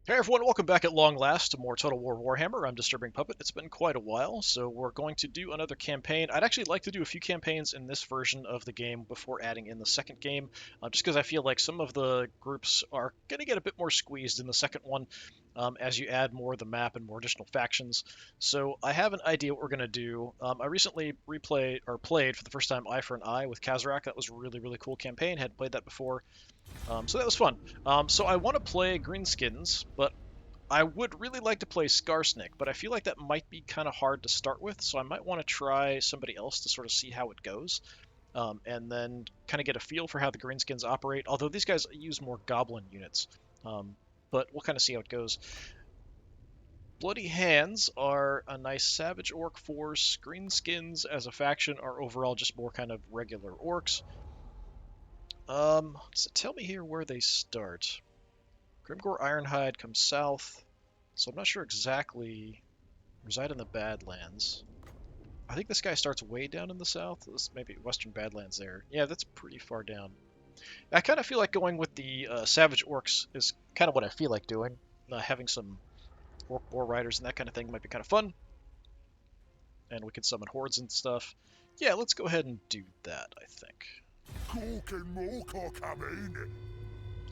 Hey everyone, welcome back at long last to more Total War Warhammer. I'm DisturbingPuppet. It's been quite a while, so we're going to do another campaign. I'd actually like to do a few campaigns in this version of the game before adding in the second game, just because I feel like some of the groups are going to get a bit more squeezed in the second one as you add more of the map and more additional factions. So I have an idea what we're going to do. I recently played for the first time Eye for an Eye with Kazarak. That was a really, really cool campaign. Hadn't played that before. So that was fun. So I want to play Greenskins, but I would really like to play Skarsnik, but I feel like that might be kind of hard to start with, so I might want to try somebody else to sort of see how it goes, and then kind of get a feel for how the Greenskins operate, although these guys use more Goblin units. But we'll kind of see how it goes. Bloody Hands are a nice Savage Orc force. Greenskins as a faction are overall just more kind of regular orcs. So tell me here where they start. Grimgore Ironhide comes south, so I'm not sure exactly. Reside in the Badlands. I think this guy starts way down in the south. This maybe Western Badlands there. Yeah, that's pretty far down. I kind of feel like going with the Savage Orcs is kind of what I feel like doing. Having some Orc Boar Riders and that kind of thing might be kind of fun. And we can summon hordes and stuff. Yeah, let's go ahead and do that, I think.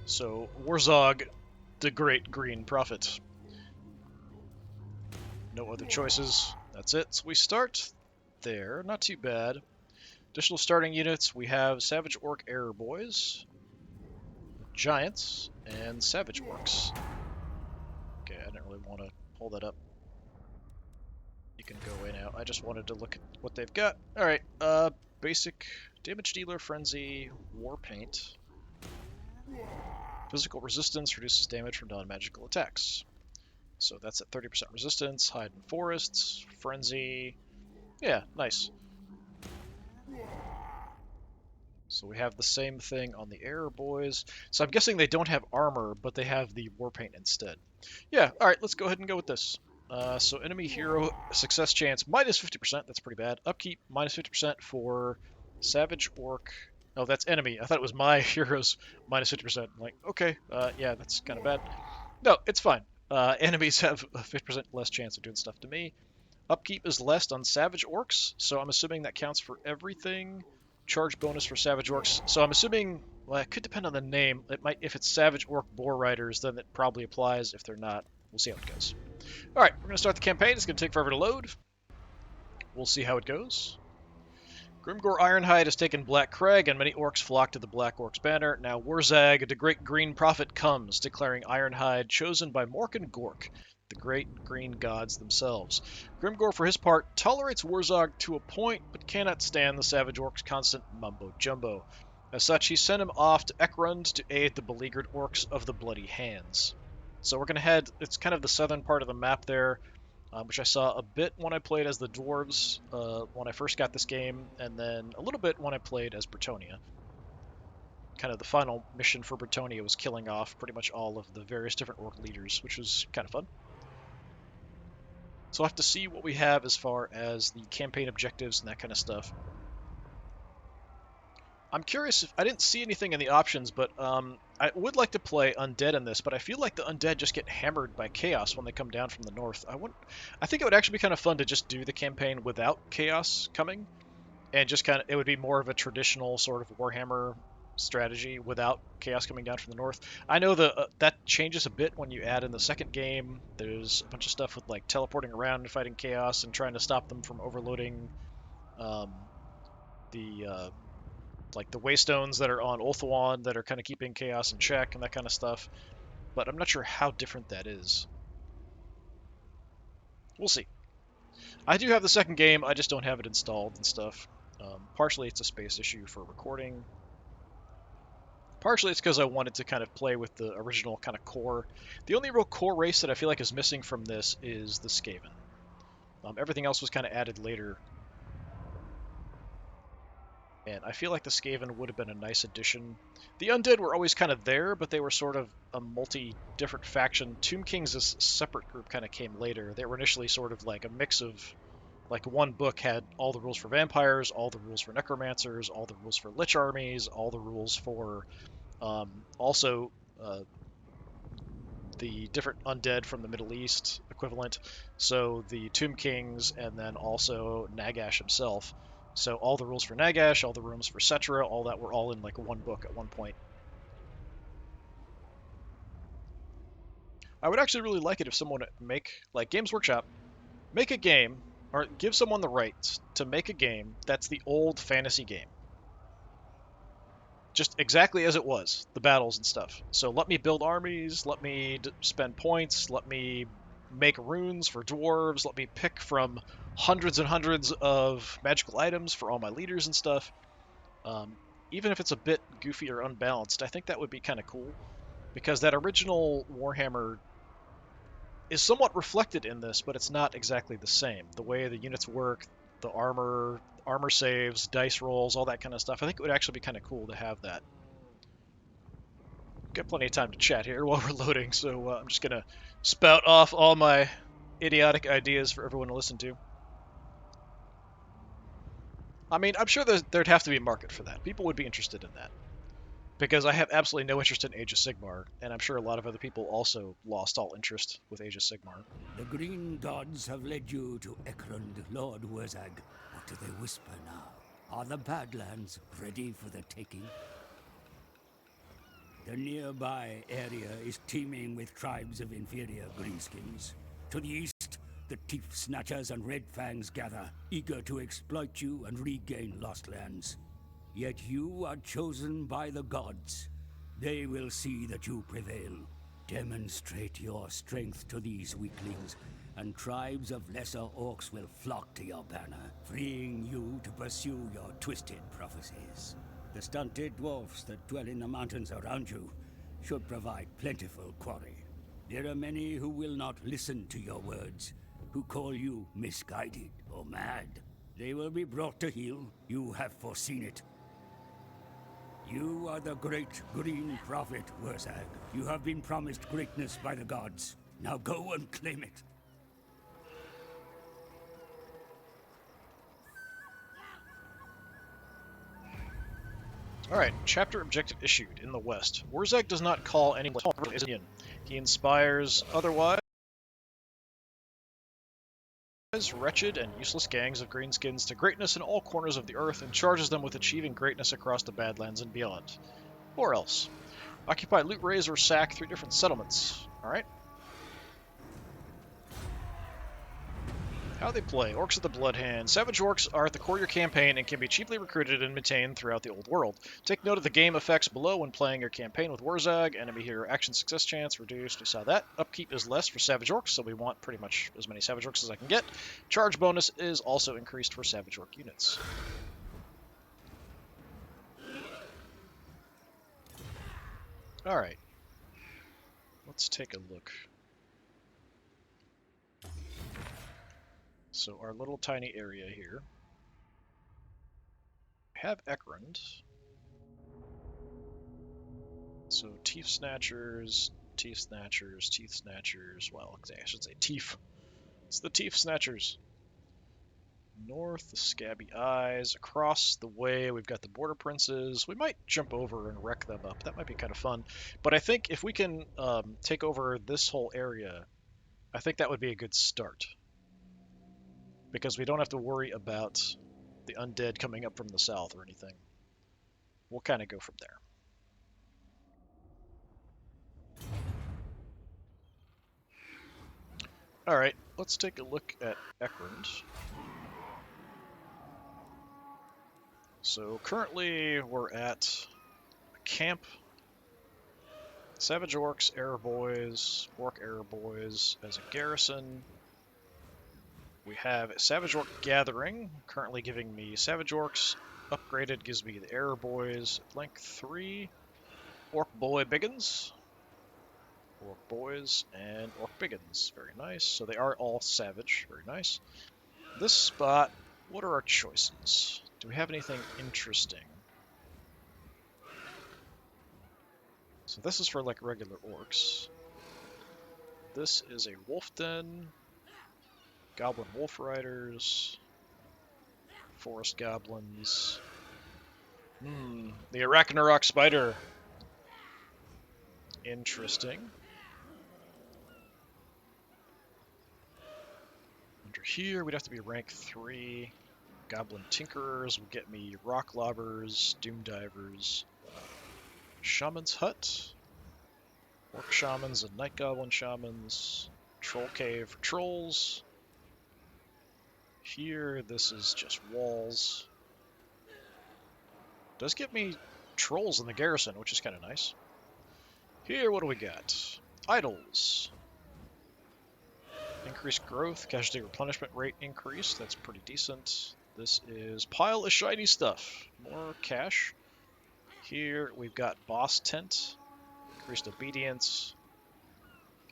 So, Wurrzag, the Great Green Prophet. No other choices. That's it. So we start there. Not too bad. Additional starting units, we have Savage Orc Error Boys, Giants, and Savage Orcs. Okay, I didn't really want to hold that up. You can go in out. I just wanted to look at what they've got. Alright, basic damage dealer, frenzy, war paint. Physical resistance reduces damage from non-magical attacks. So that's at 30% resistance, hide in forests, frenzy. Yeah, nice. So we have the same thing on the Error Boys. So I'm guessing they don't have armor, but they have the war paint instead. Yeah, alright, let's go ahead and go with this. So enemy hero success chance minus 50%. That's pretty bad. Upkeep minus 50% for Savage Orc. Oh, that's enemy. I thought it was my heroes minus 50%. I'm like, okay, yeah, that's kind of bad. No, it's fine. Enemies have a 50% less chance of doing stuff to me. Upkeep is less on Savage Orcs, so I'm assuming that counts for everything. Charge bonus for Savage Orcs. So I'm assuming, well, it could depend on the name. It might, if it's Savage Orc Boar Riders, then it probably applies. If they're not, we'll see how it goes. All right, we're going to start the campaign. It's going to take forever to load. We'll see how it goes. Grimgore Ironhide has taken Black Crag, and many orcs flock to the Black Orcs banner. Now Wurrzag, the Great Green Prophet, comes, declaring Ironhide chosen by Mork and Gork, the great green gods themselves. Grimgore, for his part, tolerates Wurrzag to a point, but cannot stand the Savage Orcs' constant mumbo-jumbo. As such, he sent him off to Ekrund to aid the beleaguered orcs of the Bloody Hands. So we're going to head, it's kind of the southern part of the map there, which I saw a bit when I played as the Dwarves when I first got this game, and then a little bit when I played as Bretonnia. Kind of the final mission for Bretonnia was killing off pretty much all of the various different orc leaders, which was kind of fun. So I'll have to see what we have as far as the campaign objectives and that kind of stuff. I'm curious if I didn't see anything in the options, but I would like to play undead in this, but I feel like the undead just get hammered by chaos when they come down from the north. I think it would actually be kind of fun to just do the campaign without chaos coming, and just kind of it would be more of a traditional sort of Warhammer strategy without chaos coming down from the north. I know that changes a bit when you add in the second game. There's a bunch of stuff with like teleporting around and fighting chaos and trying to stop them from overloading um, the like the waystones that are on Ulthuan that are kind of keeping chaos in check and that kind of stuff. But I'm not sure how different that is. We'll see. I do have the second game, I just don't have it installed and stuff. Partially it's a space issue for recording. Partially it's because I wanted to kind of play with the original kind of core. The only real core race that I feel like is missing from this is the Skaven. Everything else was kind of added later. And I feel like the Skaven would have been a nice addition. The Undead were always kind of there, but they were sort of a multi-different faction. Tomb Kings, this separate group, kind of came later. They were initially sort of like a mix of, like one book had all the rules for vampires, all the rules for necromancers, all the rules for lich armies, all the rules for also the different undead from the Middle East equivalent. So the Tomb Kings, and then also Nagash himself. So all the rules for Nagash, all the rules for Cetra, all that were all in like one book at one point. I would actually really like it if someone like Games Workshop, make a game, or give someone the rights to make a game that's the old fantasy game. Just exactly as it was, the battles and stuff. So let me build armies, let me spend points, let me make runes for dwarves, let me pick from hundreds and hundreds of magical items for all my leaders and stuff. Even if it's a bit goofy or unbalanced, I think that would be kind of cool, because that original Warhammer is somewhat reflected in this, but it's not exactly the same. The way the units work, the armor saves, dice rolls, all that kind of stuff. I think it would actually be kind of cool to have that. Got plenty of time to chat here while we're loading, so I'm just going to spout off all my idiotic ideas for everyone to listen to. I mean, I'm sure there'd have to be a market for that. People would be interested in that. Because I have absolutely no interest in Age of Sigmar, and I'm sure a lot of other people also lost all interest with Age of Sigmar. The green gods have led you to Ekrund, Lord Wurrzag. What do they whisper now? Are the Badlands ready for the taking? The nearby area is teeming with tribes of inferior greenskins. To the east, the Teeth Snatchers and Red Fangs gather, eager to exploit you and regain lost lands. Yet you are chosen by the gods. They will see that you prevail. Demonstrate your strength to these weaklings, and tribes of lesser orcs will flock to your banner, freeing you to pursue your twisted prophecies. The stunted dwarfs that dwell in the mountains around you should provide plentiful quarry. There are many who will not listen to your words, who call you misguided or mad. They will be brought to heel. You have foreseen it. You are the great green prophet, Wurrzag. You have been promised greatness by the gods. Now go and claim it. Alright, chapter objective issued in the west. Wurrzag does not call anyone Indian. He inspires otherwise wretched and useless gangs of greenskins to greatness in all corners of the earth, and charges them with achieving greatness across the Badlands and beyond. Or else. Occupy, loot, raise, or sack 3 different settlements. Alright. How they play. Orcs of the Blood Hand. Savage orcs are at the core of your campaign and can be cheaply recruited and maintained throughout the old world. Take note of the game effects below when playing your campaign with Wurrzag. Enemy hero action success chance reduced. We saw that. Upkeep is less for Savage orcs, so we want pretty much as many Savage orcs as I can get. Charge bonus is also increased for Savage orc units. Alright. Let's take a look. So our little tiny area here. We have Ekrund. So Teeth Snatchers, Teeth Snatchers, Teeth Snatchers. Well, I should say Teeth. It's the Teeth Snatchers. North, the Scabby Eyes. Across the way, we've got the Border Princes. We might jump over and wreck them up. That might be kind of fun. But I think if we can take over this whole area, I think that would be a good start. Because we don't have to worry about the undead coming up from the south or anything. We'll kind of go from there. Alright, let's take a look at Ekrund. So currently we're at a camp. Savage Orcs, Error Boys, Orc Error Boys as a garrison. We have a Savage Orc Gathering, currently giving me Savage Orcs. Upgraded gives me the Error Boys, length 3. Orc Boy Biggins. Orc Boys and Orc Biggins. Very nice. So they are all Savage. Very nice. This spot, what are our choices? Do we have anything interesting? So this is for like regular orcs. This is a wolf den. Goblin wolf riders. Forest goblins. The Arachnarok spider. Interesting. here we'd have to be rank 3. Goblin Tinkerers will get me Rock Lobbers, Doom Divers, Shaman's Hut, Orc Shamans and Night Goblin Shamans, Troll Cave for Trolls. Here, this is just walls. Does get me Trolls in the garrison, which is kind of nice. Here, what do we got? Idols. Increased growth, casualty replenishment rate increased. That's pretty decent. This is pile of shiny stuff. More cash. Here we've got boss tent. Increased obedience.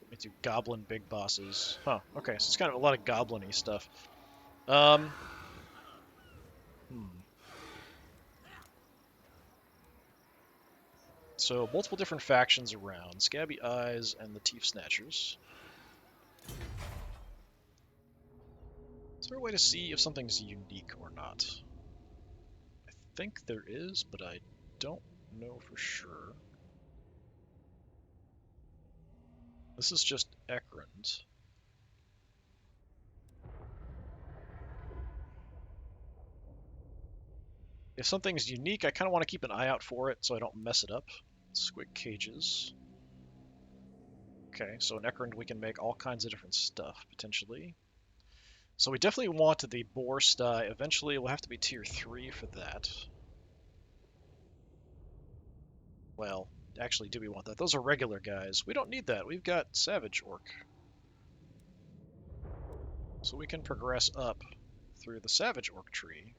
Get me to goblin big bosses. Huh, okay, so it's kind of a lot of goblin-y stuff. So multiple different factions around. Scabby Eyes and the Teeth Snatchers. Is there a way to see if something's unique or not? I think there is, but I don't know for sure. This is just Ekrund. If something's unique, I kind of want to keep an eye out for it so I don't mess it up. Squig cages. Okay, so in Ekrund we can make all kinds of different stuff, potentially. So we definitely want the boar sty. Eventually we'll have to be tier 3 for that. Well, actually, do we want that? Those are regular guys. We don't need that. We've got Savage Orc. So we can progress up through the Savage Orc tree.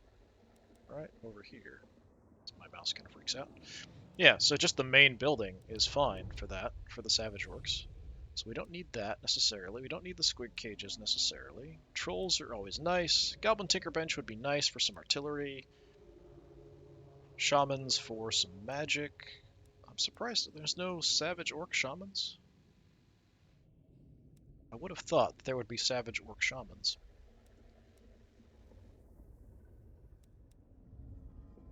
Right over here. My mouse kind of freaks out. Yeah, so just the main building is fine for that, for the Savage Orcs. So we don't need that necessarily. We don't need the squig cages necessarily. Trolls are always nice. Goblin Tinker Bench would be nice for some artillery. Shamans for some magic. I'm surprised that there's no Savage Orc Shamans. I would have thought that there would be Savage Orc Shamans.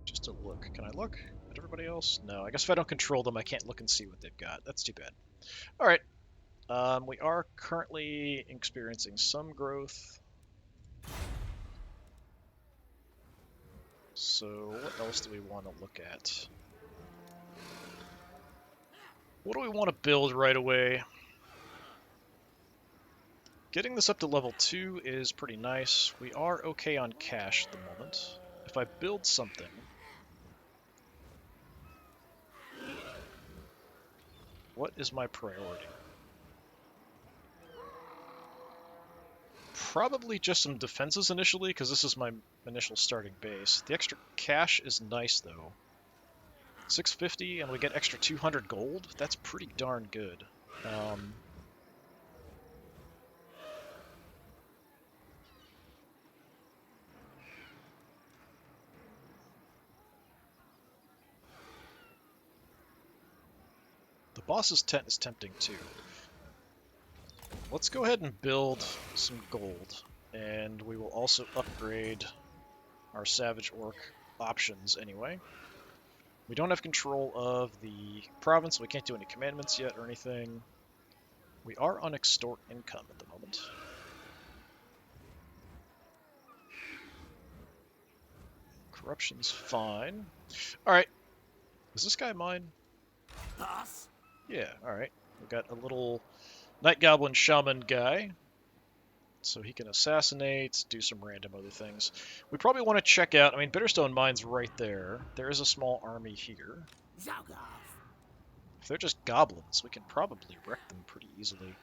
Just to look. Can I look at everybody else? No, I guess if I don't control them, I can't look and see what they've got. That's too bad. Alright. We are currently experiencing some growth. So what else do we want to look at? What do we want to build right away? Getting this up to level 2 is pretty nice. We are okay on cash at the moment. If I build something... What is my priority? Probably just some defenses initially, because this is my initial starting base. The extra cash is nice, though. 650, and we get extra 200 gold? That's pretty darn good. The boss's tent is tempting, too. Let's go ahead and build some gold, and we will also upgrade our Savage Orc options anyway. We don't have control of the province, so we can't do any commandments yet or anything. We are on extort income at the moment. Corruption's fine. Alright. Is this guy mine? Boss? Yeah, alright. We've got a little Night Goblin Shaman guy. So he can assassinate, do some random other things. We probably want to check out... I mean, Bitterstone Mine's right there. There is a small army here. If they're just goblins, we can probably wreck them pretty easily.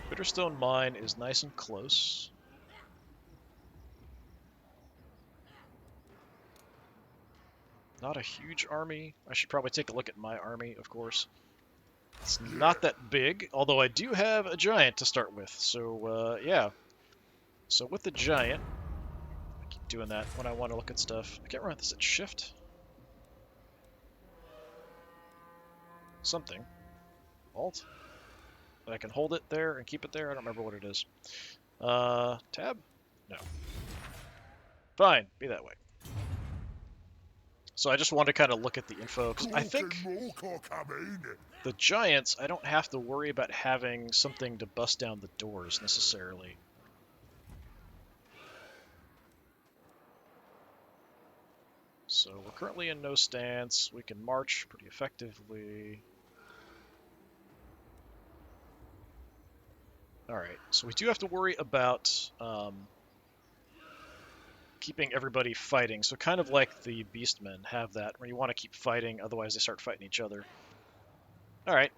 Bitterstone Mine is nice and close. Not a huge army. I should probably take a look at my army, of course. It's not that big, although I do have a giant to start with, so yeah. So with the giant, I keep doing that when I want to look at stuff. I can't remember, is it shift? Something. Alt? But I can hold it there and keep it there, I don't remember what it is. Tab? No. Fine, be that way. So I just want to kind of look at the info, because I think the giants, I don't have to worry about having something to bust down the doors, necessarily. So we're currently in no stance. We can march pretty effectively. Alright, so we do have to worry about keeping everybody fighting. So kind of like the Beastmen have that, where you want to keep fighting, otherwise they start fighting each other. Alright.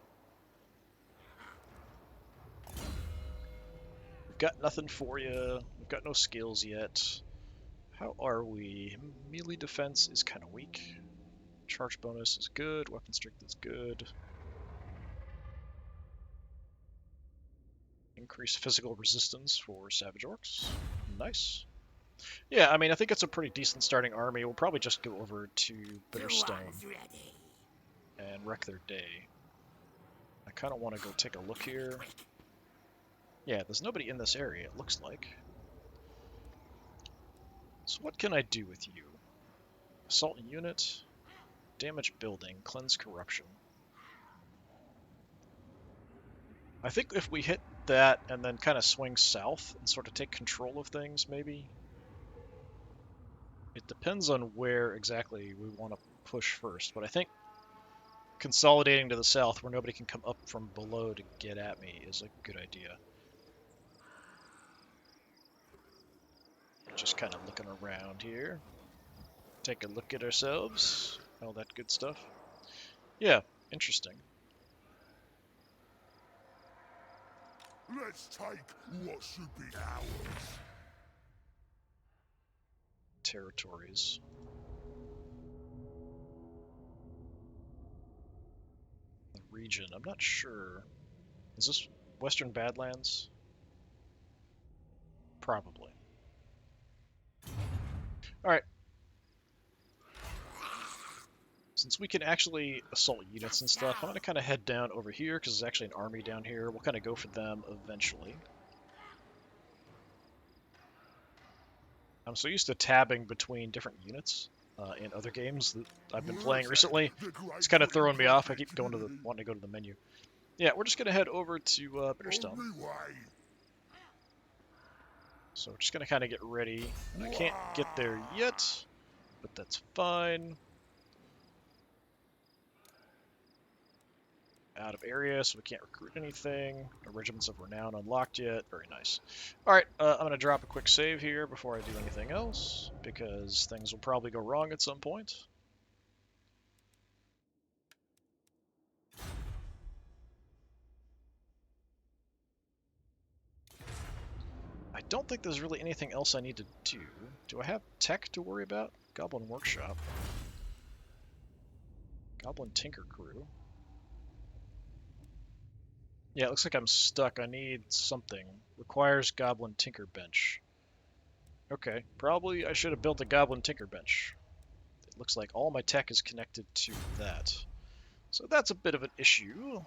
We've got nothing for you. We've got no skills yet. How are we? Melee defense is kind of weak. Charge bonus is good. Weapon strength is good. Increase physical resistance for Savage Orcs. Nice. Yeah, I mean, I think it's a pretty decent starting army. We'll probably just go over to Bitterstone and wreck their day. I kind of want to go take a look here. Yeah, there's nobody in this area, it looks like. So what can I do with you? Assault unit, damage building, cleanse corruption. I think if we hit that and then kind of swing south and sort of take control of things, maybe. It depends on where exactly we want to push first, but I think consolidating to the south where nobody can come up from below to get at me is a good idea. Just kind of looking around here. Take a look at ourselves. All that good stuff. Yeah, interesting. Let's take what should be ours. Territories. The region, I'm not sure. Is this Western Badlands? Probably. Alright. Since we can actually assault units and stuff, I'm going to kind of head down over here, because there's actually an army down here. We'll kind of go for them eventually. I'm so used to tabbing between different units in other games that I've been playing recently. It's kind of throwing me off. I keep going to wanting to go to the menu. Yeah, we're just going to head over to Bitterstone. So we're just going to kind of get ready. I can't get there yet, but that's fine. Out of area, so we can't recruit anything. No regiments of renown unlocked yet. Very nice. Alright, I'm going to drop a quick save here before I do anything else, because things will probably go wrong at some point. I don't think there's really anything else I need to do. Do I have tech to worry about? Goblin Workshop. Goblin Tinker Crew. Yeah, it looks like I'm stuck. I need something. Requires Goblin Tinker Bench. Okay, probably I should have built a Goblin Tinker Bench. It looks like all my tech is connected to that. So that's a bit of an issue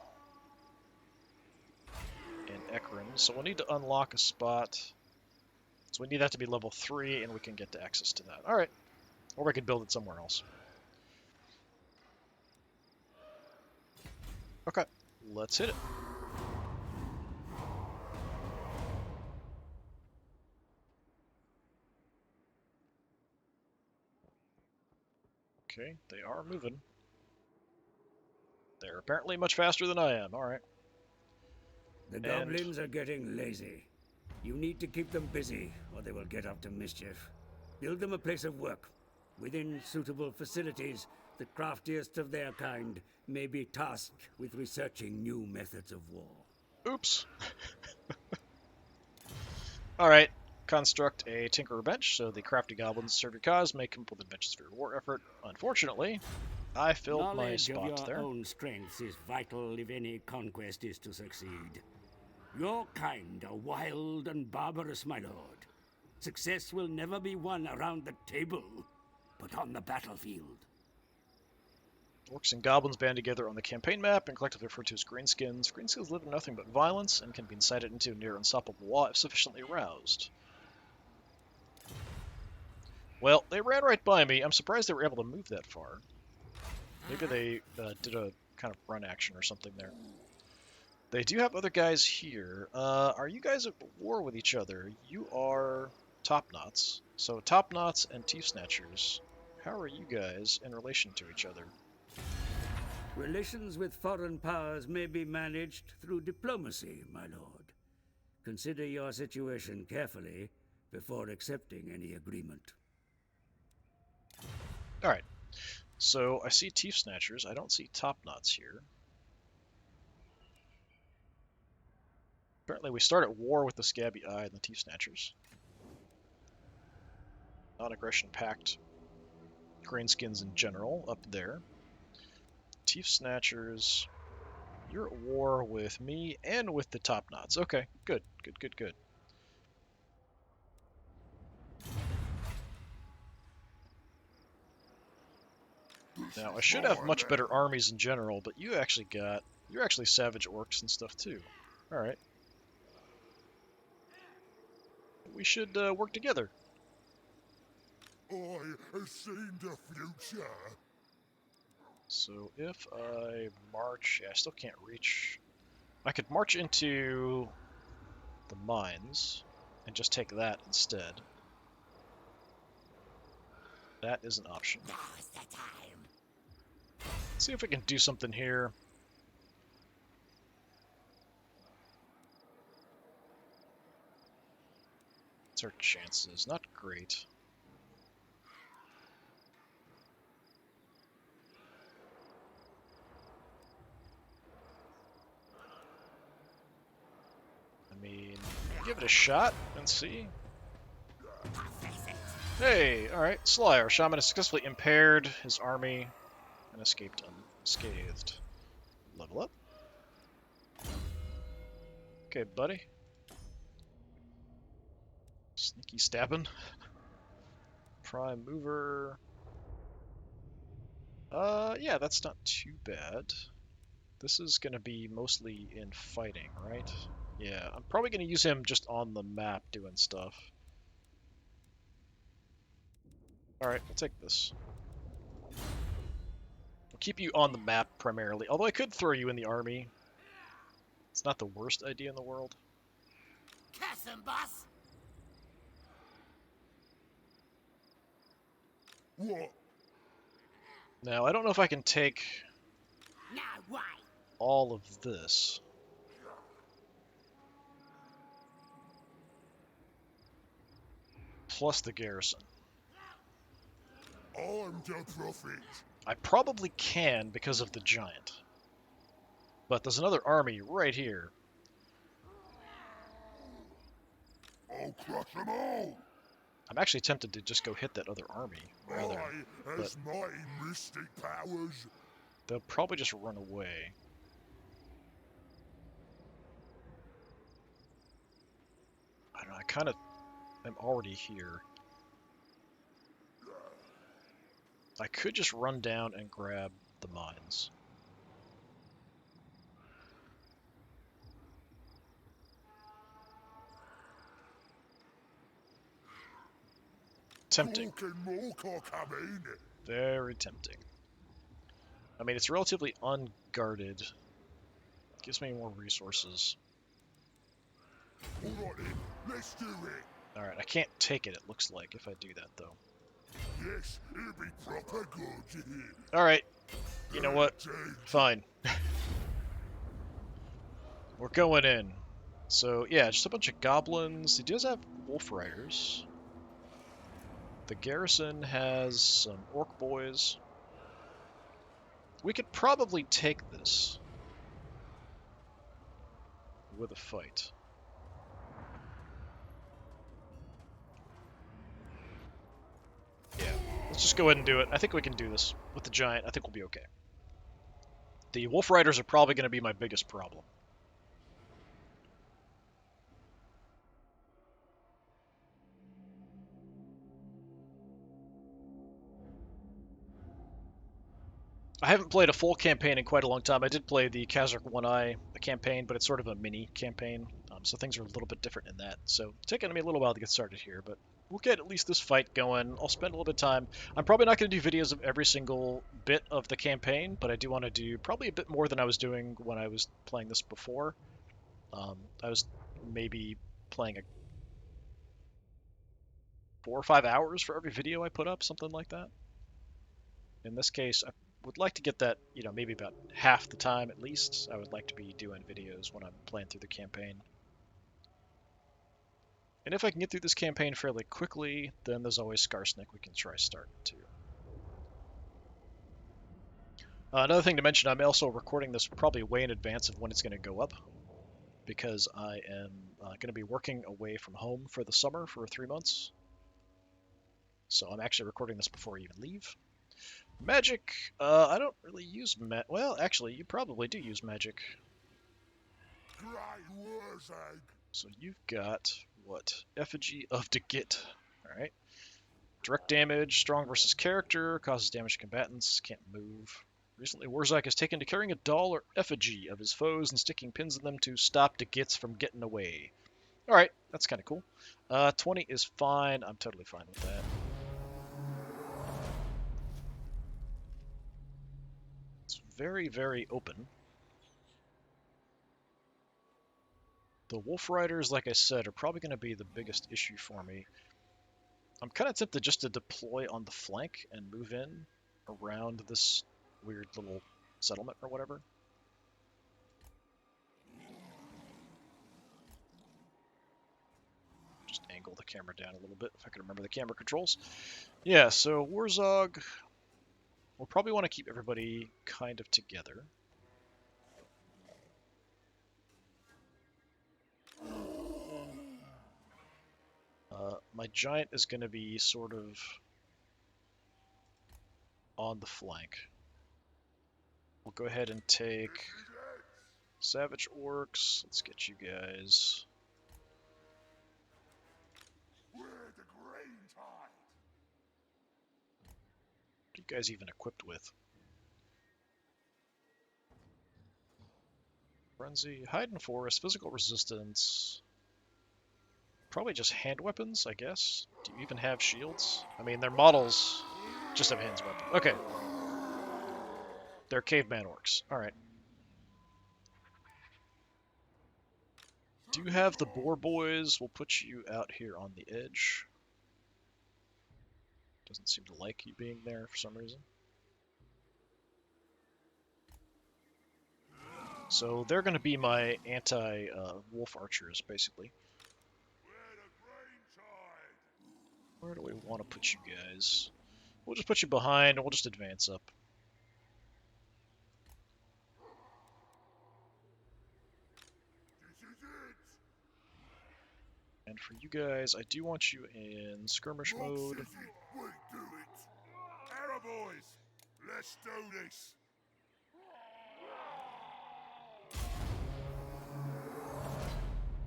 in Ekron. So we'll need to unlock a spot. So we need that to be level 3, and we can get access to that. Alright. Or we could build it somewhere else. Okay, let's hit it. Okay, they are moving. They're apparently much faster than I am. Alright. The goblins are getting lazy. You need to keep them busy, or they will get up to mischief. Build them a place of work. Within suitable facilities, the craftiest of their kind may be tasked with researching new methods of war. Oops. Alright. Construct a Tinkerer bench, so the crafty goblins serve your cause, make come up with benches for your war effort. Unfortunately, I filled my spot Knowledge of your there. own strengths is vital if any conquest is to succeed. Your kind are wild and barbarous, my lord. Success will never be won around the table, but on the battlefield. Orcs and goblins band together on the campaign map and collectively referred to as greenskins. Greenskins live in nothing but violence and can be incited into a near unstoppable law if sufficiently aroused. Well, they ran right by me. I'm surprised they were able to move that far. Maybe they did a kind of run action or something there. They do have other guys here. Are you guys at war with each other? You are Top Knots. So Top Knots and Teeth Snatchers How are you guys in relation to each other? Relations with foreign powers may be managed through diplomacy, my lord. Consider your situation carefully before accepting any agreement. Alright, so I see Teeth Snatchers. I don't see Top Knots here. Apparently we start at war with the Scabby Eye and the Teeth Snatchers. Non-aggression pact Greenskins in general up there. Teeth Snatchers, you're at war with me and with the Top Knots. Okay, good, good, good, good. Now, I should have much better armies in general, but you're actually Savage Orcs and stuff too. Alright. We should work together. I have seen the future. So if I march, yeah, I still can't reach. I could march into the mines and just take that instead. That is an option. Now's the time. Let's see if we can do something here. What's our chances? Not great. I mean, give it a shot and see. Hey, alright. Sly, our shaman has successfully impaired his army and escaped unscathed. Level up. Okay, buddy. Sneaky stabbing. Prime mover. Yeah, that's not too bad. This is gonna be mostly in fighting, right? Yeah, I'm probably gonna use him just on the map doing stuff. Alright, we'll take this. I'll keep you on the map primarily, although I could throw you in the army. It's not the worst idea in the world. Curse 'em, boss. What? Now, I don't know if I can take Now why? all of this. Plus the garrison. I'm the prophet. I probably can because of the giant. But there's another army right here. I'll crush them all. I'm actually tempted to just go hit that other army, rather. I has mighty mystic powers. They'll probably just run away. I don't know, I kind of am already here. I could just run down and grab the mines. Tempting. Coming. Very tempting. I mean, it's relatively unguarded. Gives me more resources. Alright then, let's do it. Alright, I can't take it, it looks like, if I do that, though. Yes, it'll be proper good. Alright, you know what? Indeed. Fine. We're going in. So, yeah, just a bunch of goblins. He does have wolf riders. The garrison has some orc boys. We could probably take this with a fight. Yeah, let's just go ahead and do it. I think we can do this with the giant. I think we'll be okay. The wolf riders are probably going to be my biggest problem. I haven't played a full campaign in quite a long time. I did play the Kazakh One-Eye campaign, but it's sort of a mini campaign, so things are a little bit different in that. So it's taking me a little while to get started here, but we'll get at least this fight going. I'll spend a little bit of time. I'm probably not going to do videos of every single bit of the campaign, but I do want to do probably a bit more than I was doing when I was playing this before. I was maybe playing 4 or 5 hours for every video I put up, something like that. In this case, I would like to get that, maybe about half the time at least. I would like to be doing videos when I'm playing through the campaign. And if I can get through this campaign fairly quickly, then there's always Skarsnik we can try starting too. Another thing to mention, I'm also recording this probably way in advance of when it's going to go up, because I am going to be working away from home for the summer for 3 months. So I'm actually recording this before I even leave. Magic, I don't really use well, actually, you probably do use magic. Great Wurrzag. So you've got, what, Effigy of Degit. Alright. Direct damage, strong versus character, causes damage to combatants, can't move. Recently, Wurrzag has taken to carrying a doll or effigy of his foes and sticking pins in them to stop Degits from getting away. Alright, that's kind of cool. 20 is fine. I'm totally fine with that. It's very, very open. The Wolf Riders, like I said, are probably going to be the biggest issue for me. I'm kind of tempted just to deploy on the flank and move in around this weird little settlement or whatever. Just angle the camera down a little bit if I can remember the camera controls. Yeah, so Wurrzag, we'll probably want to keep everybody kind of together. My giant is going to be sort of on the flank. We'll go ahead and take Savage Orcs. Let's get you guys. We're the green tide. What are you guys even equipped with? Frenzy, Hide in Forest, Physical Resistance. Probably just hand weapons, I guess. Do you even have shields? I mean, their models just have hands weapons. Okay. They're caveman orcs. Alright. Do you have the Boar Boys? We'll put you out here on the edge. Doesn't seem to like you being there for some reason. So they're going to be my anti-wolf archers, basically. We're the green tide. Where do we want to put you guys? We'll just put you behind, and we'll just advance up. This is it. And for you guys, I do want you in skirmish Mom mode. says it, we do it. Arrow boys, let's do this.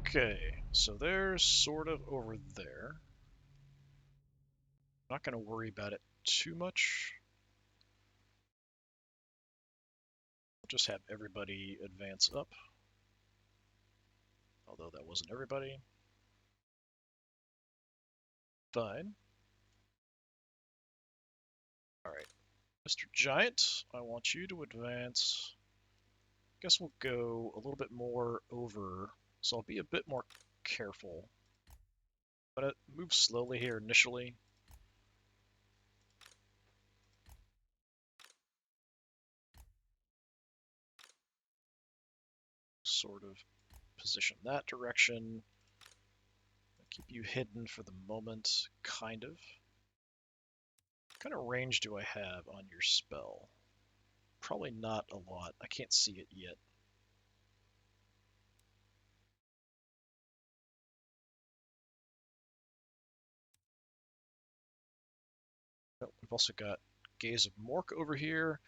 Okay, so they're sort of over there. Not going to worry about it too much. We'll just have everybody advance up. Although that wasn't everybody. Fine. Alright. Mr. Giant, I want you to advance. Guess we'll go a little bit more over, so I'll be a bit more careful. But move slowly here initially. Sort of position that direction. Keep you hidden for the moment, kind of. What kind of range do I have on your spell? Probably not a lot. I can't see it yet. Oh, we've also got Gaze of Mork over here.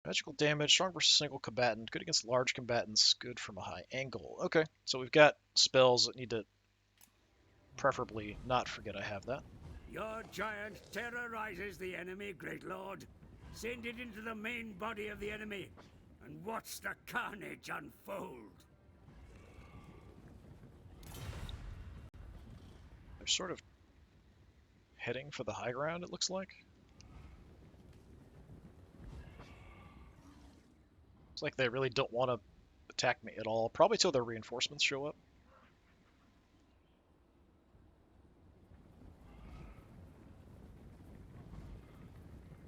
Magical damage, strong versus single combatant, good against large combatants, good from a high angle. Okay, so we've got spells that need to preferably not forget I have that. Your giant terrorizes the enemy, great lord. Send it into the main body of the enemy and watch the carnage unfold. They're sort of heading for the high ground, it looks like. It's like they really don't want to attack me at all, probably till their reinforcements show up.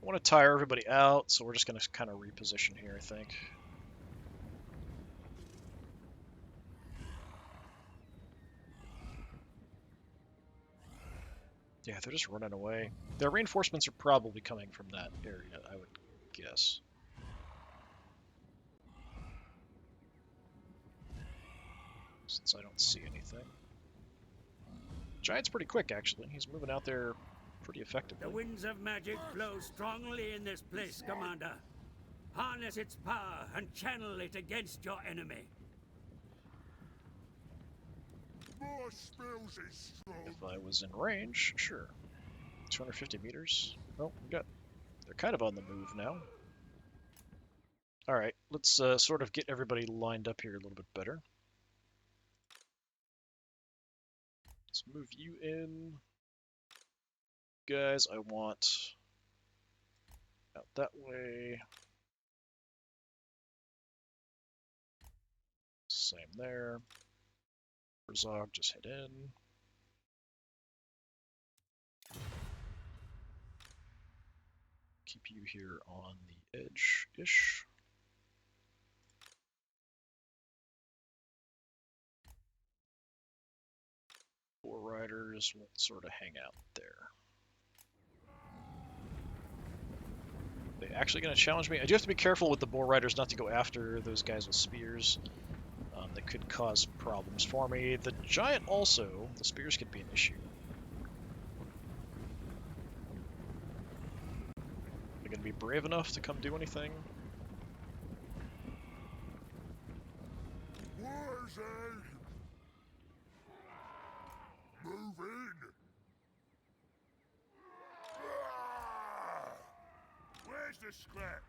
want to tire everybody out, so we're just going to kind of reposition here, I think. Yeah, they're just running away. Their reinforcements are probably coming from that area, I would guess. Since I don't see anything. Giant's pretty quick, actually. He's moving out there pretty effectively. The winds of magic flow strongly in this place, Commander. Harness its power and channel it against your enemy. More spells is strong. If I was in range, sure. 250 meters. Oh, they're kind of on the move now. Alright, let's sort of get everybody lined up here a little bit better. Let's move you in. Guys, I want out that way. Same there. Wurrzag, just head in. Keep you here on the edge-ish. Boar riders will sort of hang out there. They actually going to challenge me? I do have to be careful with the boar riders not to go after those guys with spears. That could cause problems for me. The giant also, the spears could be an issue. They're going to be brave enough to come do anything? Wurrzag! Move in! Ah! Where's the scrap?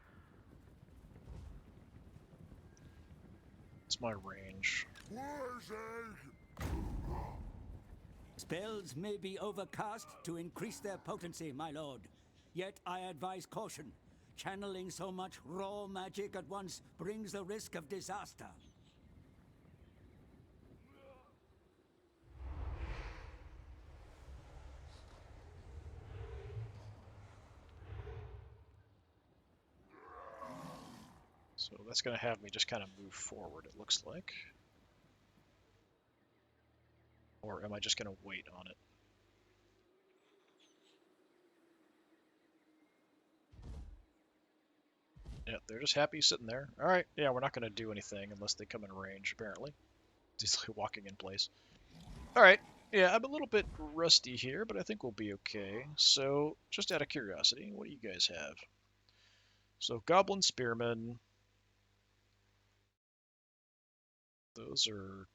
It's my range. Wurrzag! Spells may be overcast to increase their potency, my lord. Yet I advise caution. Channeling so much raw magic at once brings the risk of disaster. So that's going to have me just kind of move forward, it looks like. Or am I just going to wait on it? Yeah, they're just happy sitting there. Alright, yeah, we're not going to do anything unless they come in range, apparently. Just walking in place. Alright, yeah, I'm a little bit rusty here, but I think we'll be okay. So, just out of curiosity, what do you guys have? So, Goblin Spearmen. Those are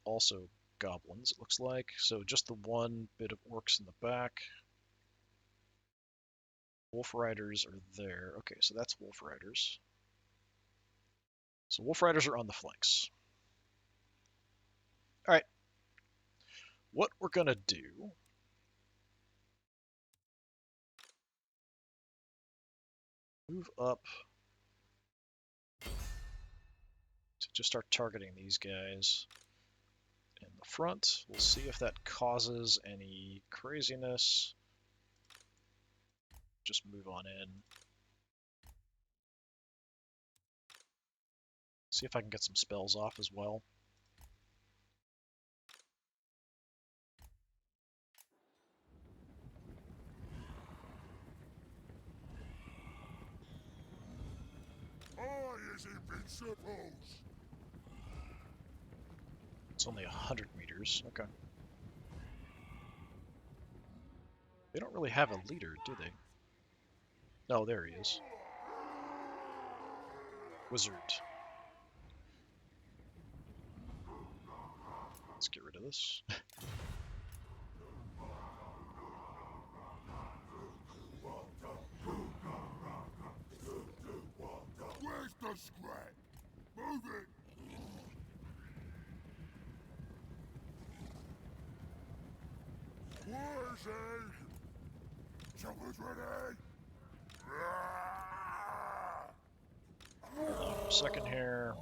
also goblins, it looks like. So, just the one bit of orcs in the back. Wolf Riders are there. Okay, so that's Wolf Riders. So Wolf Riders are on the flanks. Alright. What we're going to do... Move up to just start targeting these guys in the front. We'll see if that causes any craziness. Just move on in. See if I can get some spells off as well. I is invincibles! It's only 100 meters. Okay. They don't really have a leader, do they? Oh, there he is. Wizard. Let's get rid of this. Where's the scrap? Move it! Wurrzag! Choppers ready! Ah! Hold on for a second here.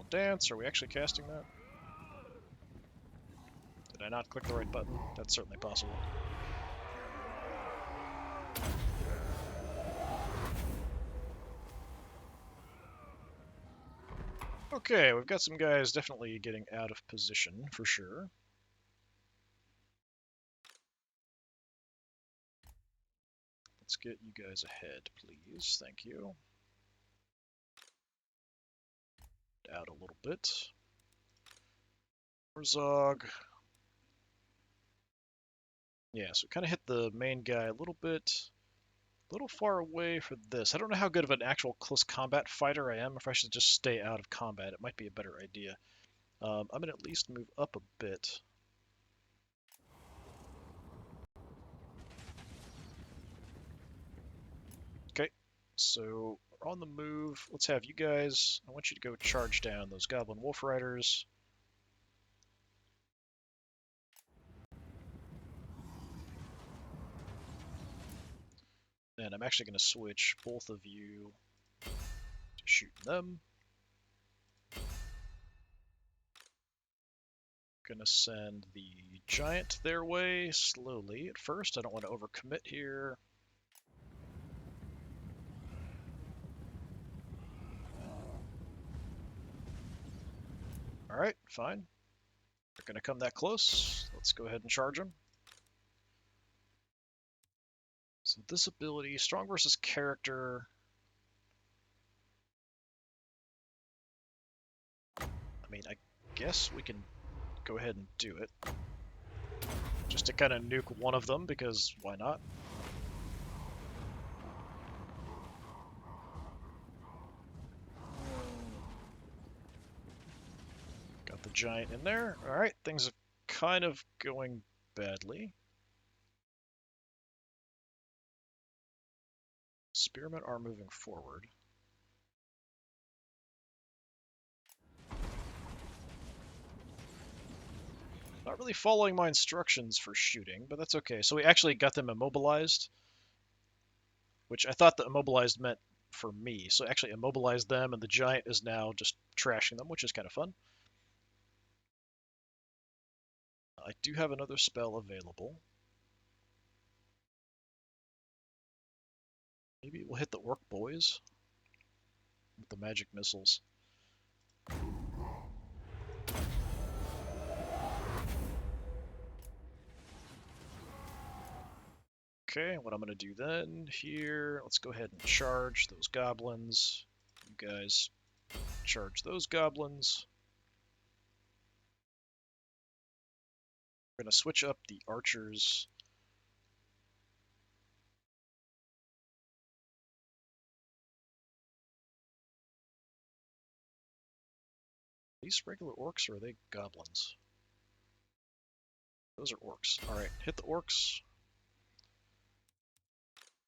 dance. Are we actually casting that? Did I not click the right button? That's certainly possible. Okay, we've got some guys definitely getting out of position, for sure. Let's get you guys ahead, please. Thank you. Out a little bit. Wurrzag. Yeah, so we kind of hit the main guy a little bit. A little far away for this. I don't know how good of an actual close combat fighter I am. If I should just stay out of combat, it might be a better idea. I'm going to at least move up a bit. Okay, so we're on the move. Let's have you guys. I want you to go charge down those Goblin Wolf Riders. And I'm actually going to switch both of you to shoot them. Gonna send the giant their way slowly at first. I don't want to overcommit here. Alright, fine. They're gonna come that close. Let's go ahead and charge them. So this ability, strong versus character. I mean, I guess we can go ahead and do it. Just to kind of nuke one of them, because why not? Got the giant in there. Alright, things are kind of going badly. Spearmen are moving forward. Not really following my instructions for shooting, but that's okay. So we actually got them immobilized, which I thought that immobilized meant for me. So actually immobilized them, and the giant is now just trashing them, which is kind of fun. I do have another spell available. Maybe we'll hit the orc boys with the magic missiles. Okay, what I'm going to do then here, let's go ahead and charge those goblins. You guys charge those goblins. We're going to switch up the archers. Are these regular orcs or are they goblins? Those are orcs. Alright, hit the orcs.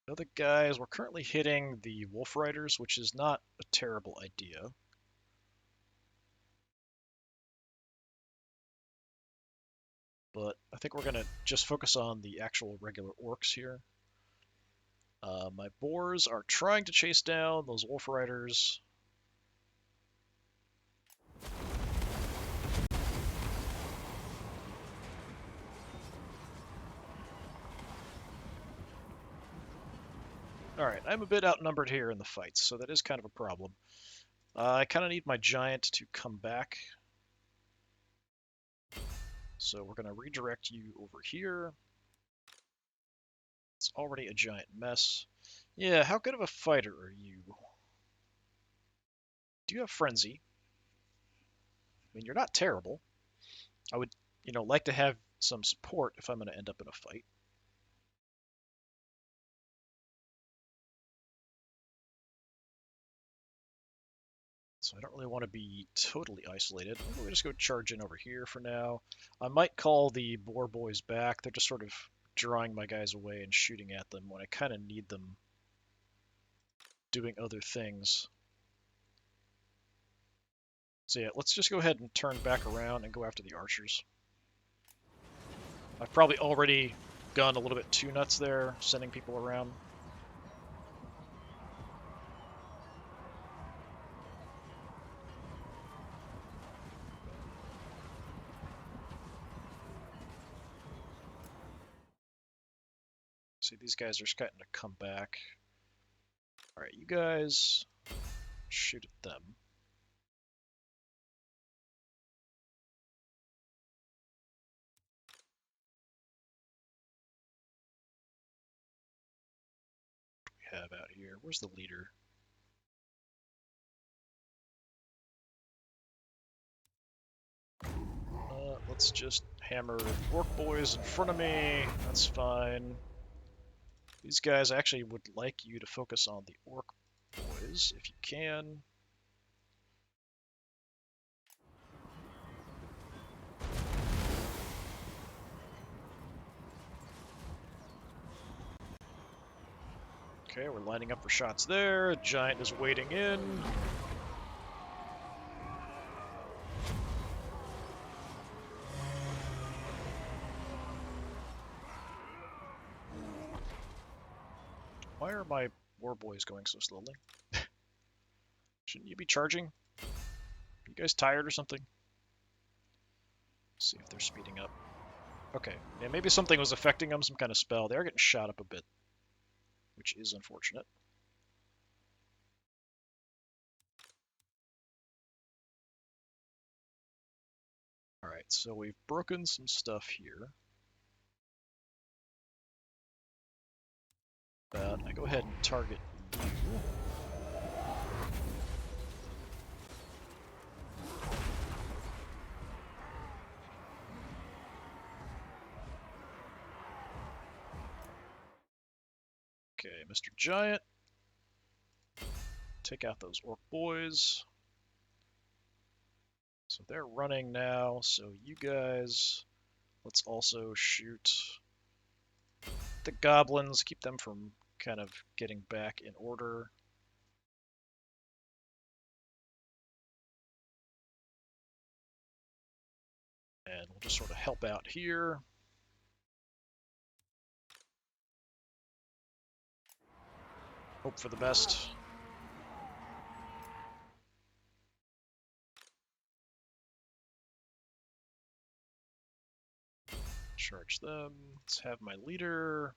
The other guys, we're currently hitting the wolf riders, which is not a terrible idea. But I think we're going to just focus on the actual regular orcs here. My boars are trying to chase down those wolf riders. Alright, I'm a bit outnumbered here in the fights, so that is kind of a problem. I kind of need my giant to come back. So we're going to redirect you over here. It's already a giant mess. Yeah, how good of a fighter are you? Do you have frenzy? I mean, you're not terrible. I would, like to have some support if I'm going to end up in a fight. So I don't really want to be totally isolated. Maybe we just go charge in over here for now. I might call the boar boys back. They're just sort of drawing my guys away and shooting at them when I kind of need them doing other things. So yeah, let's just go ahead and turn back around and go after the archers. I've probably already gone a little bit too nuts there, sending people around. See, these guys are starting to come back. Alright, you guys shoot at them. What do we have out here? Where's the leader? Let's just hammer the orc boys in front of me. That's fine. These guys, I actually would like you to focus on the orc boys, if you can. Okay, we're lining up for shots there. A giant is wading in. Why are my war boys going so slowly? Shouldn't you be charging? Are you guys tired or something? Let's see if they're speeding up. Okay, yeah, maybe something was affecting them, some kind of spell. They're getting shot up a bit, which is unfortunate. Alright, so we've broken some stuff here. But I go ahead and target you. Okay, Mr. Giant. Take out those orc boys. So they're running now, so you guys, let's also shoot the goblins, keep them from kind of getting back in order. And we'll just sort of help out here. Hope for the best. Charge them. Let's have my leader.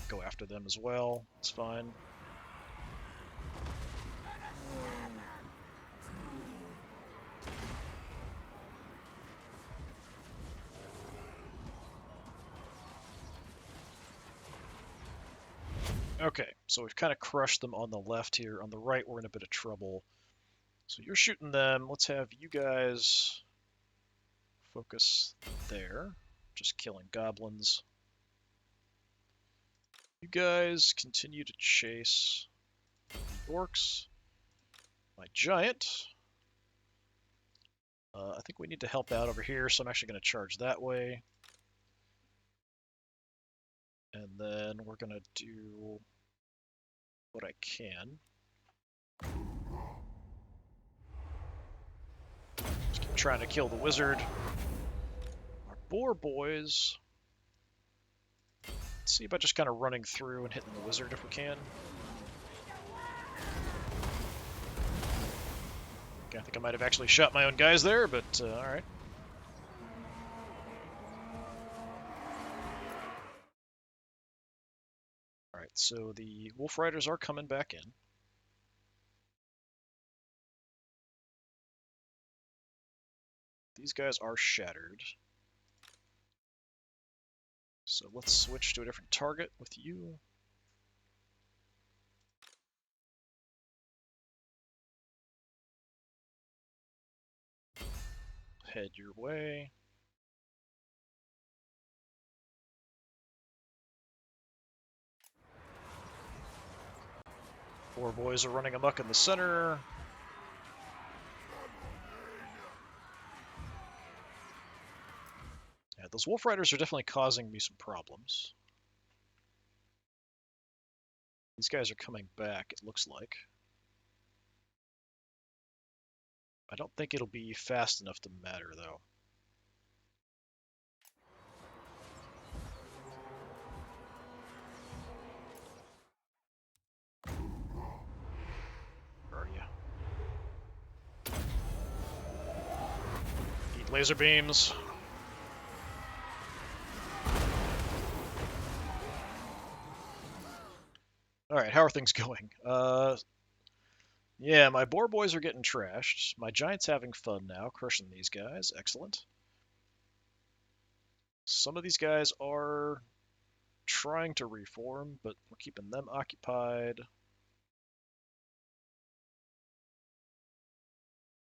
Go after them as well. It's fine. Okay, so we've kind of crushed them on the left here. On the right, we're in a bit of trouble. So you're shooting them. Let's have you guys focus there. Just killing goblins. You guys continue to chase the orcs. My giant. I think we need to help out over here, so I'm actually going to charge that way. And then we're going to do what I can. Just keep trying to kill the wizard. Our boar boys. Let's see about just kind of running through and hitting the wizard if we can. Okay, I think I might have actually shot my own guys there, but alright. Alright, so the Wolf Riders are coming back in. These guys are shattered. So let's switch to a different target with you. Head your way. Four boys are running amok in the center. Yeah, those Wolf Riders are definitely causing me some problems. These guys are coming back, it looks like. I don't think it'll be fast enough to matter, though. Where are you? Eat laser beams. Alright, how are things going? Yeah, my boar boys are getting trashed. My giant's having fun now, crushing these guys. Excellent. Some of these guys are trying to reform, but we're keeping them occupied.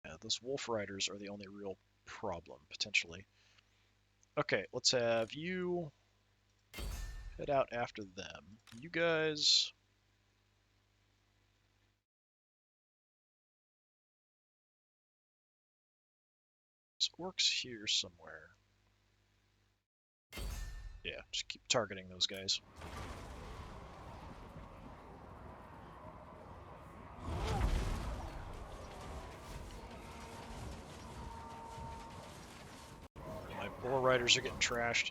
Yeah, those wolf riders are the only real problem, potentially. Okay, let's have you head out after them. You guys... There's orcs here somewhere. Yeah, just keep targeting those guys. My boar riders are getting trashed.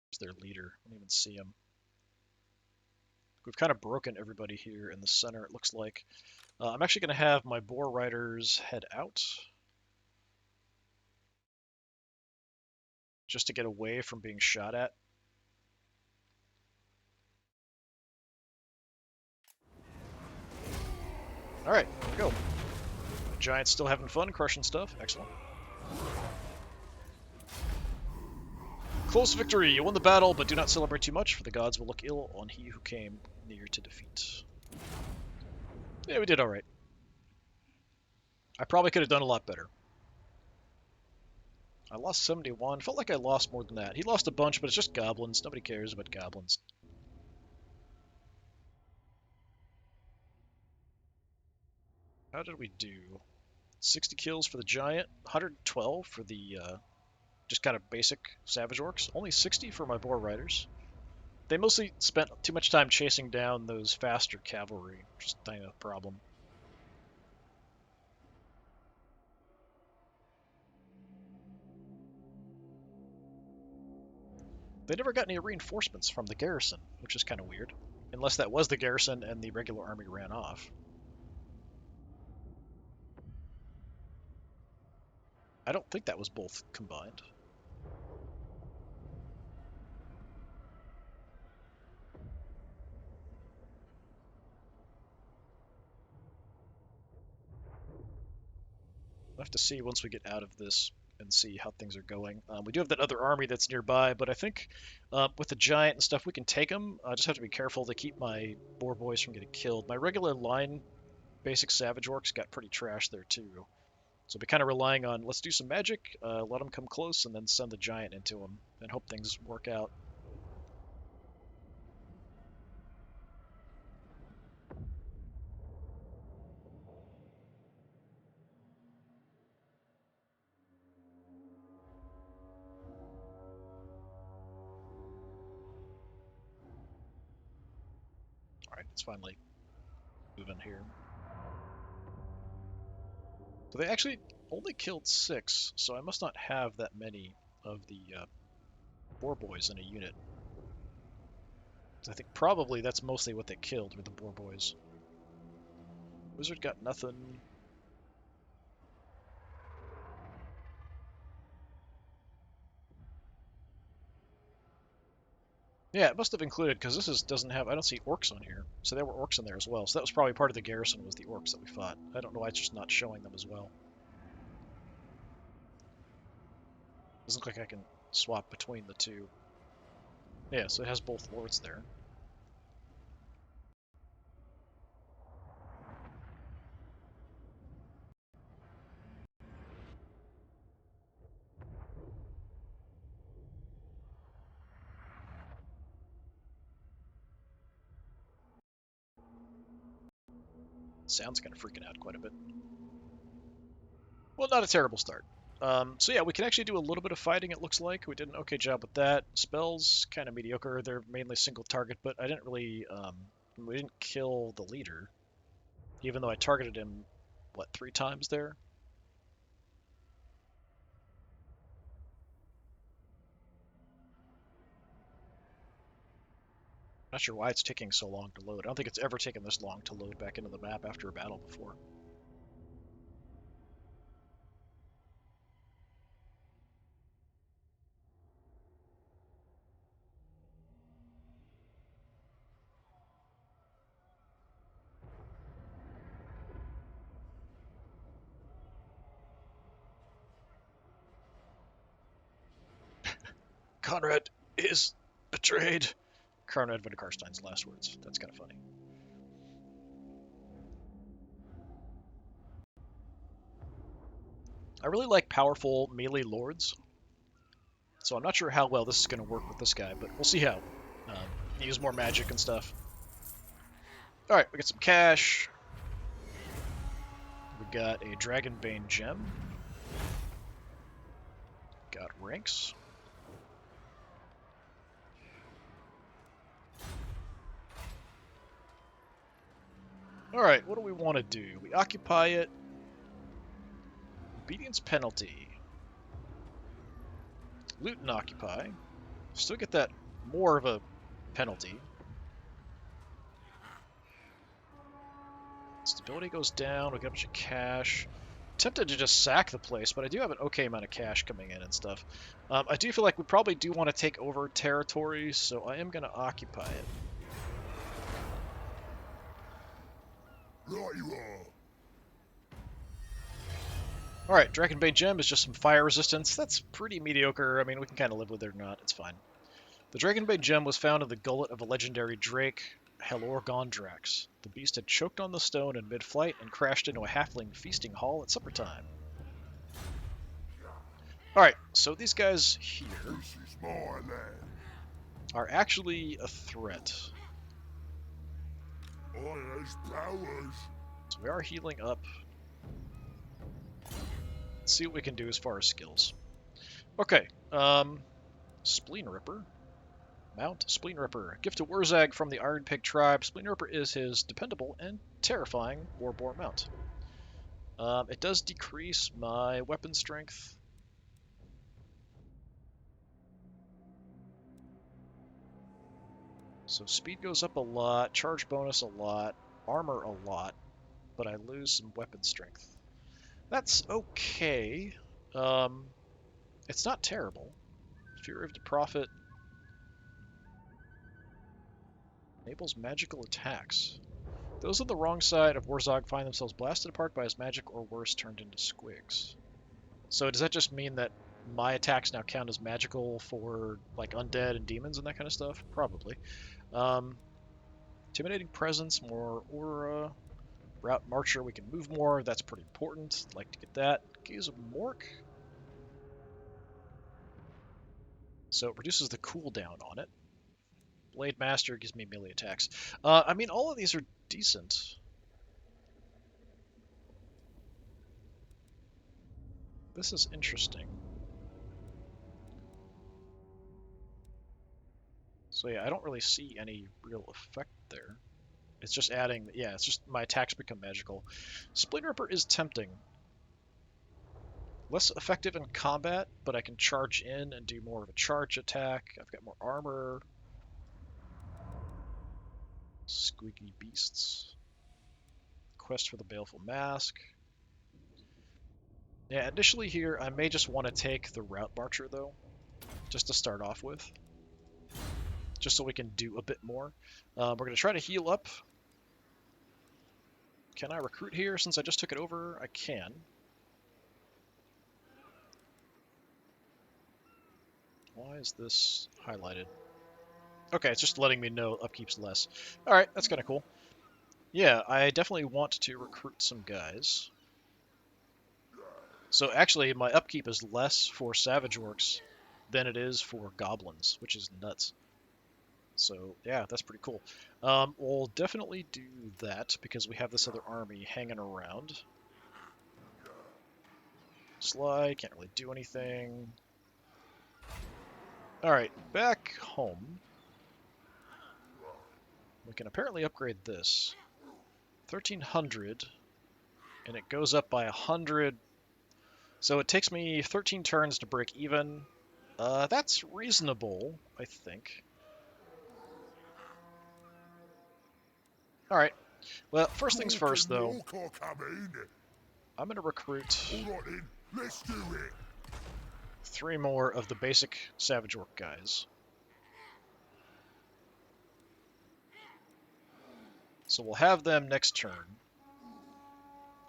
Where's their leader? I don't even see him. We've kind of broken everybody here in the center, it looks like. I'm actually going to have my boar riders head out. Just to get away from being shot at. Alright, go. The giant's still having fun, crushing stuff. Excellent. Close victory! You won the battle, but do not celebrate too much, for the gods will look ill on he who came near to defeat. Yeah, we did alright. I probably could have done a lot better. I lost 71. Felt like I lost more than that. He lost a bunch, but it's just goblins. Nobody cares about goblins. How did we do? 60 kills for the giant, 112 for the just kind of basic savage orcs. Only 60 for my boar riders. They mostly spent too much time chasing down those faster cavalry, which is kind of a problem. They never got any reinforcements from the garrison, which is kind of weird. Unless that was the garrison and the regular army ran off. I don't think that was both combined. We'll have to see once we get out of this and see how things are going. We do have that other army that's nearby, but I think with the giant and stuff, we can take them. I just have to be careful to keep my boar boys from getting killed. My regular line basic savage orcs got pretty trashed there too. So be kind of relying on, let's do some magic, let them come close, and then send the giant into them, and hope things work out. Alright, let's finally move in here. So they actually only killed 6, so I must not have that many of the boar boys in a unit. I think probably that's mostly what they killed were the boar boys. Wizard got nothing. Yeah, it must have included, because this doesn't have, I don't see orcs on here. So there were orcs in there as well. So that was probably part of the garrison, was the orcs that we fought. I don't know why it's just not showing them as well. Doesn't look like I can swap between the two. Yeah, so it has both lords there. Sounds kind of freaking out quite a bit. Well, not a terrible start. So yeah, we can actually do a little bit of fighting, it looks like. We did an okay job with that. Spells, kind of mediocre. They're mainly single target, but I didn't really, we didn't kill the leader. Even though I targeted him, what, 3 times there? Not sure why it's taking so long to load. I don't think it's ever taken this long to load back into the map after a battle before. Conrad is betrayed. Conrad von Karstein's last words. That's kind of funny. I really like powerful melee lords, so I'm not sure how well this is going to work with this guy, but we'll see how. Use more magic and stuff. Alright, we got some cash. We got a Dragonbane gem. Got ranks. Alright, what do we want to do? We occupy it. Obedience penalty. Loot and occupy. Still get that more of a penalty. Stability goes down, we get a bunch of cash. Tempted to just sack the place, but I do have an okay amount of cash coming in and stuff. I do feel like we probably do want to take over territory, so I am going to occupy it. Right you are. Alright, Dragonbane Gem is just some fire resistance. That's pretty mediocre. I mean, we can kind of live with it or not. It's fine. The Dragonbane Gem was found in the gullet of a legendary drake, Helor Gondrax. The beast had choked on the stone in mid-flight and crashed into a halfling feasting hall at supper time. Alright, so these guys here This is my land. are actually a threat. I has powers. So we are healing up. Let's see what we can do as far as skills. Okay, Spleen Ripper. Mount Spleen Ripper. Gift to Wurrzag from the Iron Pig tribe. Spleen Ripper is his dependable and terrifying warboar mount. It does decrease my weapon strength. So speed goes up a lot, charge bonus a lot, armor a lot, but I lose some weapon strength. That's okay. It's not terrible. Fury of the Prophet enables magical attacks. Those on the wrong side of Wurrzag find themselves blasted apart by his magic or worse, turned into squigs. So does that just mean that my attacks now count as magical for like undead and demons and that kind of stuff? Probably. Intimidating presence, more aura. Route Marcher, we can move more. That's pretty important. I'd like to get that. Gaze of Mork. So it reduces the cooldown on it. Blade Master gives me melee attacks. I mean, all of these are decent. This is interesting. So yeah, I don't really see any real effect there. It's just adding, yeah, it's just my attacks become magical. Spleen Ripper is tempting. Less effective in combat, but I can charge in and do more of a charge attack. I've got more armor. Squeaky beasts. Quest for the Baleful Mask. Yeah, initially here, I may just want to take the Route Marcher, though, just to start off with. Just so we can do a bit more. We're going to try to heal up. Can I recruit here since I just took it over? I can. Why is this highlighted? Okay, it's just letting me know upkeep's less. Alright, that's kind of cool. Yeah, I definitely want to recruit some guys. So actually, my upkeep is less for Savage Orcs than it is for Goblins, which is nuts. So yeah, that's pretty cool. We'll definitely do that because we have this other army hanging around. Sly, can't really do anything. Alright, back home. We can apparently upgrade this. 1300, and it goes up by 100. So it takes me 13 turns to break even. That's reasonable, I think. Alright. Well, first things first, though. I'm going to recruit All right then, let's do it. 3 more of the basic Savage Orc guys. So we'll have them next turn.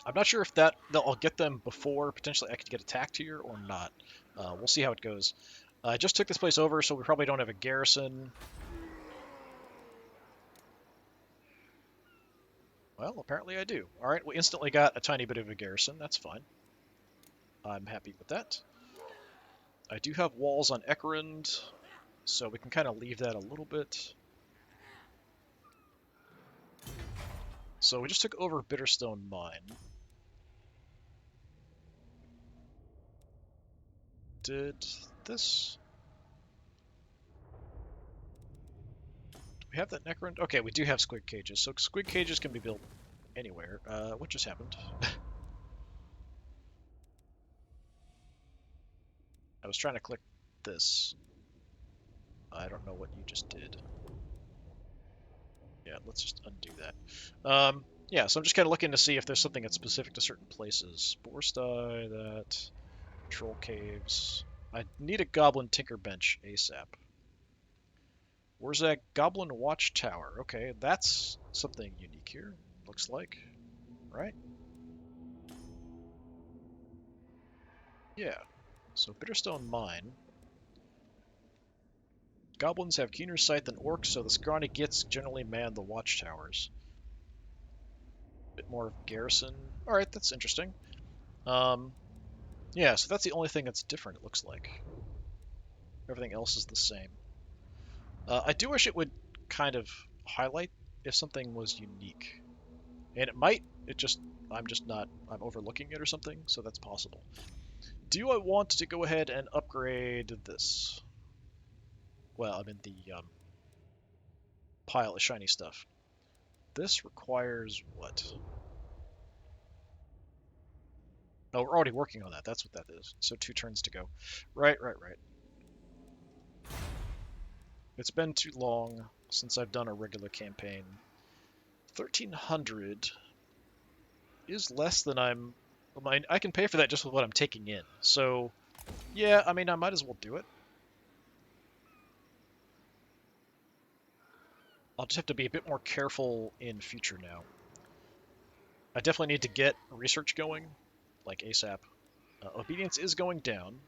I'm not sure if I'll get them before potentially I could get attacked here or not. We'll see how it goes. I just took this place over, so we probably don't have a garrison. Well, apparently I do. Alright, we instantly got a tiny bit of a garrison. That's fine. I'm happy with that. I do have walls on Ekerund, so we can kind of leave that a little bit. So we just took over Bitterstone Mine. Did this... Do we have that Necron? Okay, we do have squid cages. So squid cages can be built anywhere. What just happened? I was trying to click this. I don't know what you just did. Yeah, let's just undo that. Yeah, so I'm just kind of looking to see if there's something that's specific to certain places. Borstai, that. Troll caves. I need a goblin tinker bench ASAP. Wurrzag Goblin Watchtower. Okay, that's something unique here, looks like. Right? Yeah. So Bitterstone Mine. Goblins have keener sight than orcs, so the scrawny gits generally man the watchtowers. Bit more of garrison. Alright, that's interesting. Yeah, so that's the only thing that's different, it looks like. Everything else is the same. I do wish it would kind of highlight if something was unique. And it might, I'm just not, I'm overlooking it or something, so that's possible. Do I want to go ahead and upgrade this? Well, I'm in the pile of shiny stuff. This requires what? Oh, we're already working on that. That's what that is. So 2 turns to go. Right. It's been too long since I've done a regular campaign. 1,300 is less than I can pay for that just with what I'm taking in. So, yeah, I mean, I might as well do it. I'll just have to be a bit more careful in future now. I definitely need to get research going, like ASAP. Obedience is going down,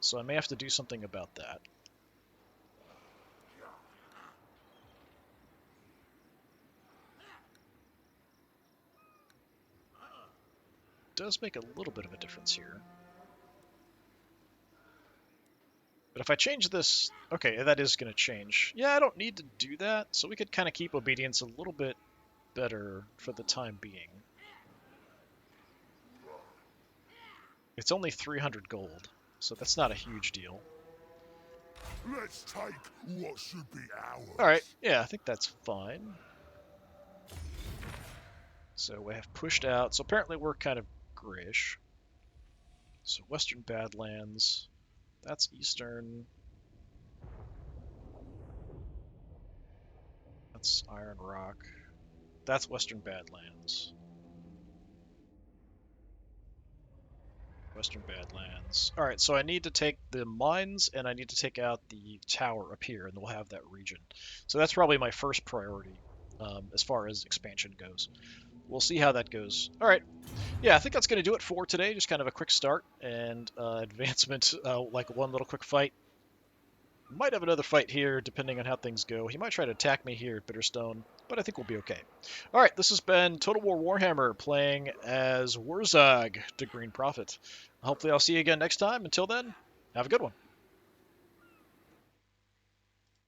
so I may have to do something about that. Does make a little bit of a difference here. But if I change this... Okay, that is going to change. Yeah, I don't need to do that, so we could kind of keep obedience a little bit better for the time being. It's only 300 gold, so that's not a huge deal. Let's take what should be ours. Alright, yeah, I think that's fine. So we have pushed out. So apparently we're kind of grayish. So Western Badlands. That's Eastern. That's Iron Rock. That's Western Badlands. Western Badlands. Alright, so I need to take the mines and I need to take out the tower up here, and we'll have that region. So that's probably my first priority as far as expansion goes. We'll see how that goes. Alright, yeah, I think that's going to do it for today. Just kind of a quick start and advancement, like one little quick fight. Might have another fight here, depending on how things go. He might try to attack me here at Bitterstone, but I think we'll be okay. Alright, this has been Total War Warhammer, playing as Wurrzag, the Green Prophet. Hopefully I'll see you again next time. Until then, have a good one.